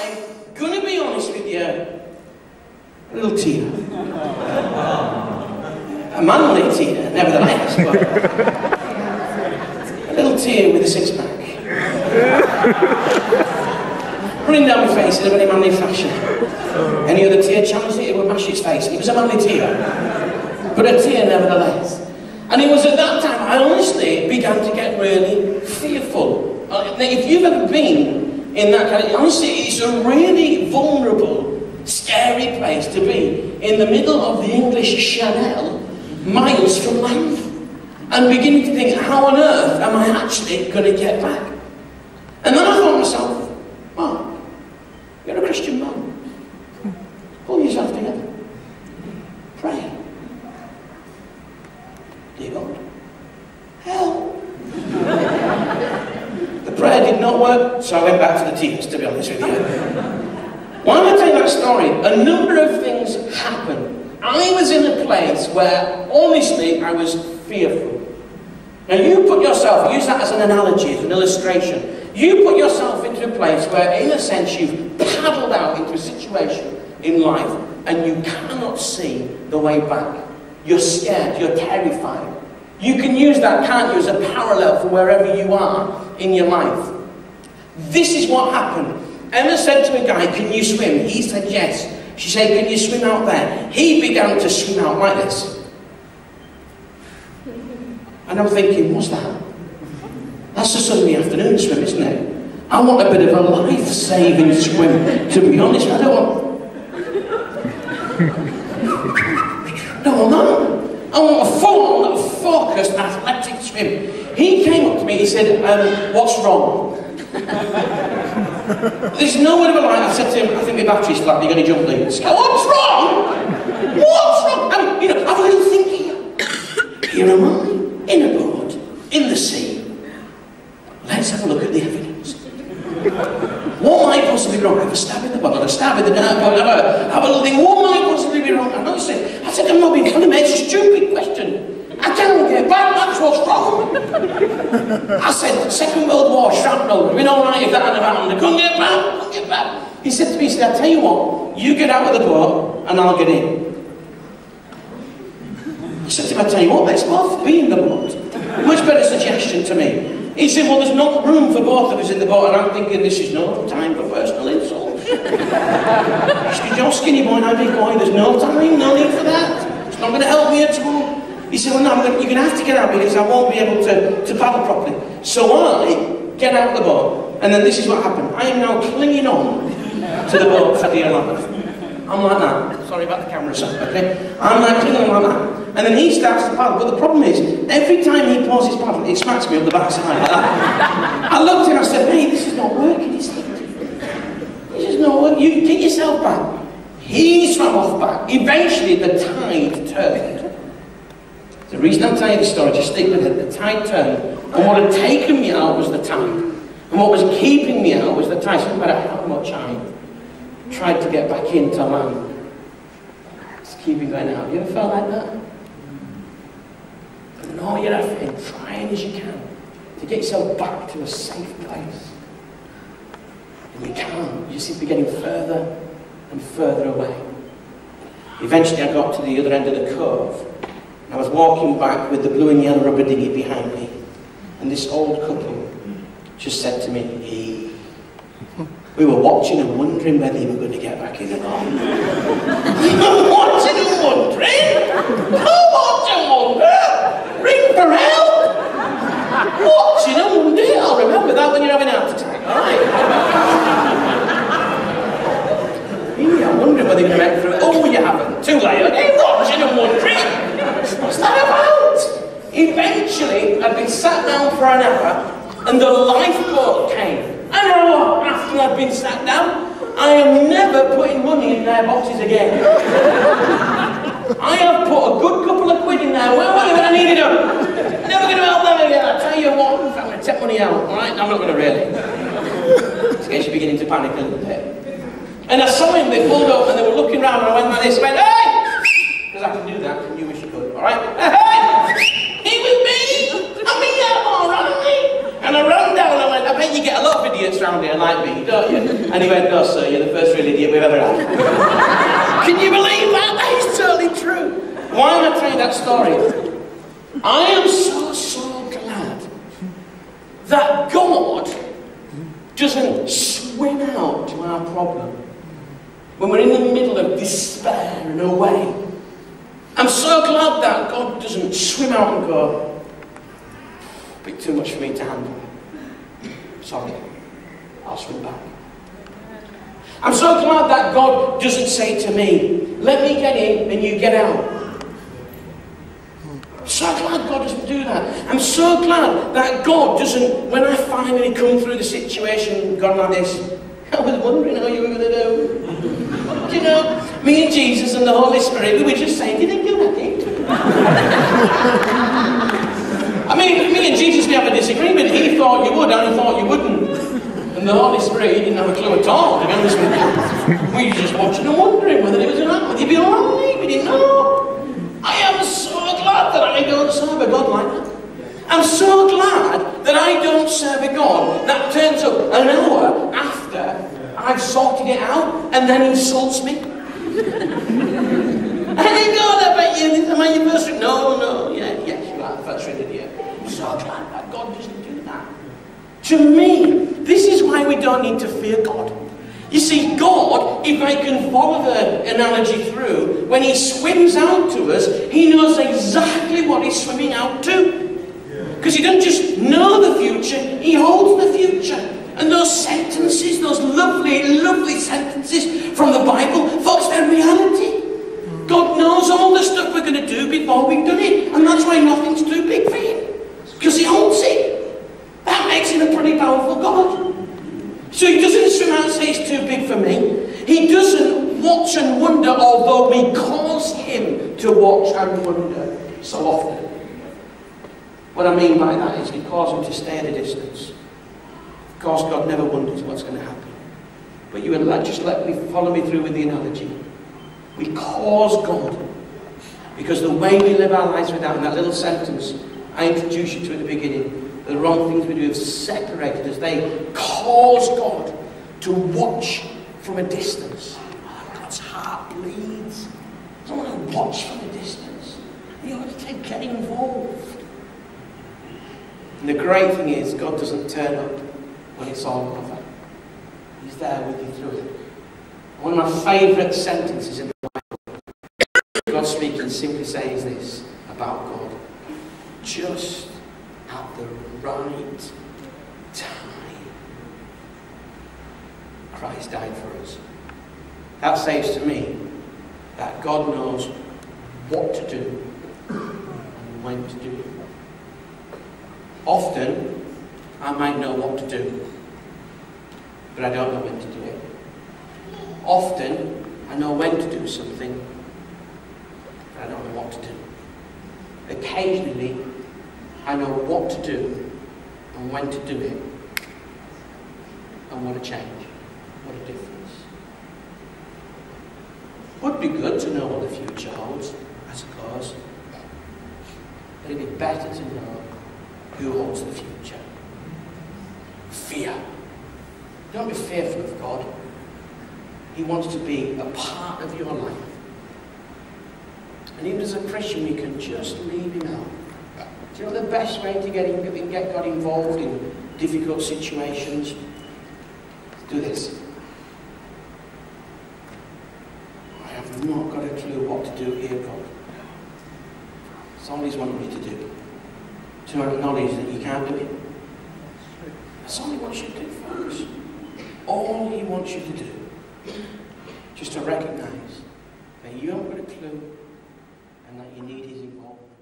I'm gonna be honest with you, a little tear. A manly tear, nevertheless, but a little tear with a six-pack. Running down my face in a very manly fashion. Any other tear challenged it would mash its face. It was a manly tear, but a tear nevertheless. And it was at that time I honestly began to get really fearful. If you've ever been in that kind of, honestly, it's a really vulnerable, scary place to be in the middle of the English Channel, miles from land, and beginning to think, how on earth am I actually going to get back? And then I thought to myself, Mark, you're a Christian man. Pull yourself together. Pray. Dear God, help. The prayer did not work, so I went back to the tears, to be honest with you. Why am I telling that story? A number of things happened. I was in a place where, honestly, I was fearful. Now you put yourself, use that as an analogy, as an illustration. You put yourself into a place where, in a sense, you've paddled out into a situation in life and you cannot see the way back. You're scared, you're terrified. You can use that, can't you, as a parallel for wherever you are in your life. This is what happened. Emma said to a guy, can you swim? He said yes. She said, can you swim out there? He began to swim out like this. And I'm thinking, what's that? That's a Sunday afternoon swim, isn't it? I want a bit of a life-saving swim, to be honest. I don't want that. I want a full, focused, athletic swim. He came up to me, he said, what's wrong? There's no word of a lie. I said to him, I think my battery's flat, you're going to jump in. He said, what's wrong? What's wrong? I mean, you know, have a little think here. Here am I, in a boat, in the sea. Let's have a look at the evidence. What might possibly be wrong? Have a stab in the bottle, have a stab in the dark bottle, have a little thing. What might possibly be wrong? I said, I'm not being funny, mate, it's a stupid question. I can't get back, that's what's wrong. I said, Second World War, shrapnel, we'd been alright if that hadn't happened. I couldn't get back. He said to me, I'll tell you what, you get out of the boat and I'll get in. I said to him, I'll tell you what, let's both be in the boat. Much better suggestion to me. He said, well, there's not room for both of us in the boat, and I'm thinking, this is no time for personal insults. He said, you're skinny boy and I'm big boy, there's no time, no need for that. It's not going to help me at all. He said, well, no, you're going to have to get out because I won't be able to paddle properly. So I get out of the boat, and then this is what happened. I am now clinging on to the boat for dear life. I'm like that. Sorry about the camera, son, okay? I'm like clinging on like that. And then he starts to paddle. But the problem is, every time he pauses paddle, it smacks me up the backside like that. I looked at him and I said, hey, this is not working, is it? This is not working. You get yourself back. He swam off back. Eventually, the tide turned. The reason I'm telling you this story, just stick with it, the tide turned, and what had taken me out was the tide. And what was keeping me out was the tide. So no matter how much I tried to get back into land, just keeping going out. You ever felt like that? Putting all your effort in, trying as you can, to get yourself back to a safe place. And you can't, you seem to be getting further and further away. Eventually I got to the other end of the cove. I was walking back with the blue and yellow rubber dinghy behind me, and this old couple just said to me, hey, we were watching and wondering whether you were going to get back in or not. Watching and wondering? Watch and wonder? Ring for help? Watching and wondering? I'll remember that when you're having a heart attack, alright? Yeah, I'm wondering whether you're going to make it through it. Oh, you haven't. Too late, okay? Watching and wondering? What's that about? Eventually, I'd been sat down for an hour, and the lifeboat came. An hour after I'd been sat down, I am never putting money in their boxes again. I have put a good couple of quid in there. Where were they when I needed them? Never going to help them again. I tell you what, I'm going to take money out, alright? I'm not going to really. In case you're beginning to panic a little bit. And I saw him, they pulled up and they were looking around, and I went like this, went, hey! Because I can do that, and you wish you could, alright? Hey! He was me! I'm here, alright? And I ran down and I went, I bet bet you get a lot of idiots around here like me, don't you? And he went, no sir, you're the first real idiot we've ever had. Can you believe that? That is totally true. Why am I telling that story? I am so glad that God doesn't swim out to our problem when we're in the middle of despair and away. I'm so glad that God doesn't swim out and go, a bit too much for me to handle. Sorry, I'll swim back. I'm so glad that God doesn't say to me, let me get in and you get out. I'm so glad God doesn't do that. I'm so glad that God doesn't, when I finally come through the situation, gone like this, I was wondering how you were going to do. You know, me and Jesus and the Holy Spirit, we were just saying, you didn't do nothing. I mean, me and Jesus, we have a disagreement. He thought you would, and he thought you wouldn't. And the Holy Spirit, he didn't have a clue at all, to be honest with you. We were just watching and wondering whether it was enough. Would he be alright? We didn't know. I am so glad that I don't serve a God like that. I'm so glad that I don't serve a God that turns up an hour after I've sorted it out and then insults me. Hey God, I bet you, am I your first ring? No, yes, you are the first ring of the year. I'm so glad that God doesn't do that. To me, this is why we don't need to fear God. You see, God, if I can follow the analogy through, when he swims out to us, he knows exactly what he's swimming out to. Because he doesn't just know the future, he holds the future. And those sentences, those lovely, lovely sentences from the Bible, folks, they're reality. God knows all the stuff we're going to do before we've done it. And that's why nothing's too big for him. Because he holds it. That makes him a pretty powerful God. So he doesn't swim out and say it's too big for me. He doesn't watch and wonder, although we cause him to watch and wonder so often. What I mean by that is we cause him to stay at a distance. Of course, God never wonders what's going to happen. But you would just let me follow me through with the analogy. We cause God. Because the way we live our lives without, in that little sentence I introduced you to at the beginning, the wrong things we do have separated us. They cause God to watch from a distance. Oh, God's heart bleeds. I want to watch from a distance. You want to get involved. And the great thing is, God doesn't turn up when it's all over. He's there with you through it. One of my favourite sentences in the Bible, God speaking, simply says this about God. Just at the right time, Christ died for us. That says to me that God knows what to do and when to do it. Often, I might know what to do, but I don't know when to do it. Often, I know when to do something, but I don't know what to do. Occasionally, I know what to do and when to do it. And what a change. What a difference. Would be good to know what the future holds, I suppose. But it'd be better to know who holds the future. Fear. Don't be fearful of God. He wants to be a part of your life. And even as a Christian, we can just leave him out. Do you know the best way to get God involved in difficult situations? Do this. I have not got a clue what to do here, God. It's all he's wanting you to do. To acknowledge that you can't do it. That's all he wants you to do, folks. All he wants you to do. Just to recognise that you haven't got a clue and that you need his involvement.